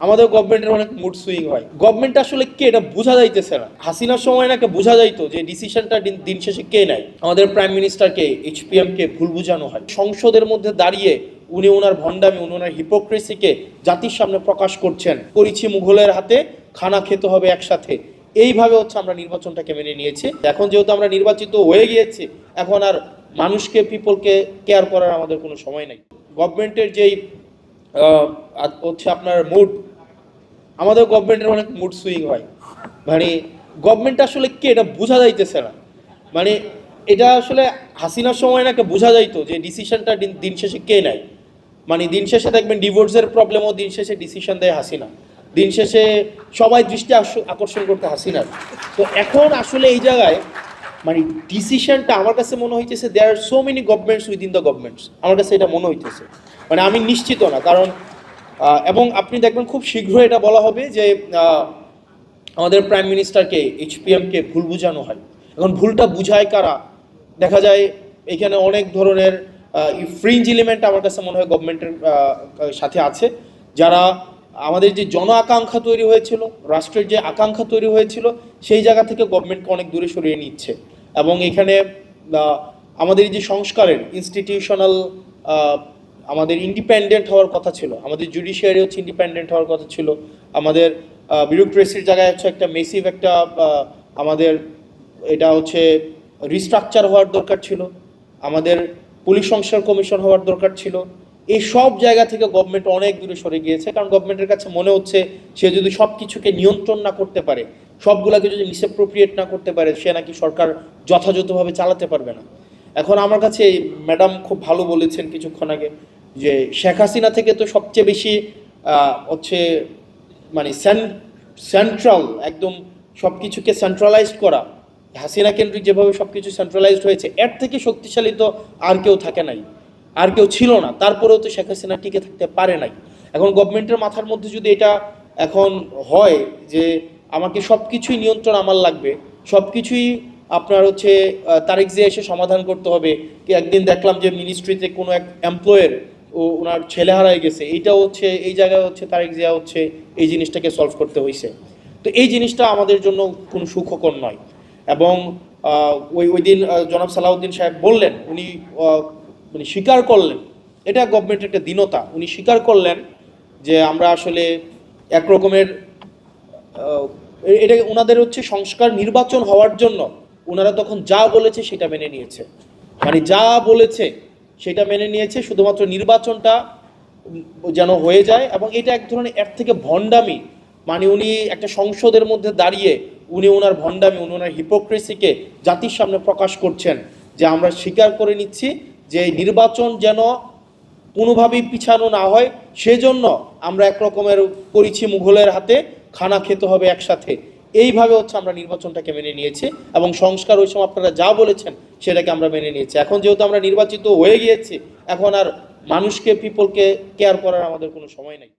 আমাদের গভর্নমেন্টের অনেক মুড সুইং হয়। গভর্নমেন্ট আসলে কে এটা বোঝা যাইতেছে না। হাসিনার সময় নাকি বোঝা যাইতো যে ডিসিশনটা দিন শেষে কে নেয়। আমাদের প্রাইম মিনিস্টারকে, এইচপিএম কে ভুল বোঝানো হয়। সংসদের মধ্যে দাঁড়িয়ে উনি ওনার ভণ্ডামি, উনি ওনার হিপোক্রেসিকে জাতির সামনে প্রকাশ করছেন। করেছি মুঘলের হাতে, খানা খেতে হবে একসাথে। এইভাবে আমরা নির্বাচনটাকে মেনে নিয়েছি। এখন যেহেতু আমরা নির্বাচিত হয়ে গিয়েছি, এখন আর মানুষকে, পিপলকে কেয়ার করার আমাদের কোনো সময় নাই। গভর্নমেন্টের যেই আপনার মুড, আমাদের গভর্নমেন্টের অনেক মুড সুইং হয়। মানে গভর্নমেন্ট আসলে কে এটা বোঝা যাইতেছে না। মানে এটা আসলে হাসিনার সময় নাকি বোঝা যাইতো যে ডিসিশনটা দিন শেষে কে নেয়। মানে দিন শেষে দেখবেন ডিভোর্সের প্রবলেমও দিন শেষে ডিসিশন দেয় হাসিনা। দিন শেষে সবাই দৃষ্টি আকর্ষণ করতে হাসিনার। তো এখন আসলে এই জায়গায় মানে ডিসিশনটা আমার কাছে মনে হইতেছে there are so many governments within the governments. আমার কাছে এটা মনে হইতেছে, মানে আমি নিশ্চিত না, কারণ এবং আপনি দেখবেন খুব শীঘ্রই এটা বলা হবে যে আমাদের প্রাইম মিনিস্টারকে, এইচপিএমকে ভুল বোঝানো হয়। এখন ভুলটা বুঝায় কারা? দেখা যায় এখানে অনেক ধরনের ফ্রিঞ্জ এলিমেন্ট আমার কাছে মনে হয় গভর্নমেন্টের সাথে আছে, যারা আমাদের যে জন আকাঙ্ক্ষা তৈরি হয়েছিল, রাষ্ট্রের যে আকাঙ্ক্ষা তৈরি হয়েছিল, সেই জায়গা থেকে গভর্নমেন্টকে অনেক দূরে সরিয়ে নিচ্ছে। এবং এখানে আমাদের যে সংস্কারের ইনস্টিটিউশনাল আমাদের ইন্ডিপেন্ডেন্ট হওয়ার কথা ছিল, আমাদের জুডিশিয়ারি ইন্ডিপেন্ডেন্ট হওয়ার কথা ছিল, আমাদের বিউরোক্রেসির জায়গায় একটা মেসিভ একটা আমাদের এটা রিস্ট্রাকচার হওয়ার দরকার ছিল, আমাদের পুলিশ সংস্কার কমিশন হওয়ার দরকার ছিল। এই সব জায়গা থেকে গভর্নমেন্ট অনেক দূরে সরে গিয়েছে, কারণ গভর্নমেন্টের কাছে মনে হচ্ছে সে যদি সব কিছুকে নিয়ন্ত্রণ না করতে পারে, সবগুলোকে যদি মিসঅ্যাপ্রোপ্রিয়েট না করতে পারে, সে নাকি সরকার যথাযথভাবে চালাতে পারবে না। এখন আমার কাছে ম্যাডাম খুব ভালো বলেছেন কিছুক্ষণ আগে যে শেখ হাসিনা থেকে তো সবচেয়ে বেশি মানে সেন্ট্রাল, একদম সব কিছুকে সেন্ট্রালাইজড করা, হাসিনা কেন্দ্রিক যেভাবে সব কিছু সেন্ট্রালাইজড হয়েছে, এর থেকে শক্তিশালী তো আর কেউ থাকে নাই, আর কেউ ছিল না। তারপরেও তো শেখ হাসিনা টিকে থাকতে পারে নাই। এখন গভর্নমেন্টের মাথার মধ্যে যদি এটা এখন হয় যে আমাকে সব কিছুই নিয়ন্ত্রণ আমার লাগবে, সব কিছুই আপনার তারেক জিয়া এসে সমাধান করতে হবে। কি একদিন দেখলাম যে মিনিস্ট্রিতে কোনো এক এমপ্লয়ের ওনার ছেলে হারাই গেছে, এইটা এই জায়গায় তারেক জিয়া এই জিনিসটাকে সলভ করতে হয়েছে। তো এই জিনিসটা আমাদের জন্য কোনো সুখকর নয়। এবং ওই দিন জনাব সালাউদ্দিন সাহেব বললেন, উনি মানে স্বীকার করলেন, এটা গভর্নমেন্টের একটা দীনতা, উনি স্বীকার করলেন যে আমরা আসলে একরকমের এটা ওনাদের সংস্কার নির্বাচন হওয়ার জন্য ওনারা তখন যা বলেছে সেটা মেনে নিয়েছে। মানে যা বলেছে সেটা মেনে নিয়েছে, শুধুমাত্র নির্বাচনটা যেন হয়ে যায়। এবং এটা এক ধরনের এর থেকে ভণ্ডামি, মানে উনি একটা সংসদের মধ্যে দাঁড়িয়ে উনি ওনার ভণ্ডামি, উনি ওনার হিপোক্রেসিকে জাতির সামনে প্রকাশ করছেন যে আমরা স্বীকার করে নিচ্ছি যে নির্বাচন যেন কোনোভাবেই পিছানো না হয়, সেজন্য আমরা একরকমের করেছি মুঘলের হাতে, খানা খেতে হবে একসাথে। এইভাবে আমরা নির্বাচনটাকে মেনে নিয়েছি এবং সংস্কার ওই সময় আপনারা যা বলেছেন সেটাকে আমরা মেনে নিয়েছি। এখন যেহেতু আমরা নির্বাচিত হয়ে গিয়েছি, এখন আর মানুষকে, পিপলকে কেয়ার করার আমাদের কোনো সময় নেই।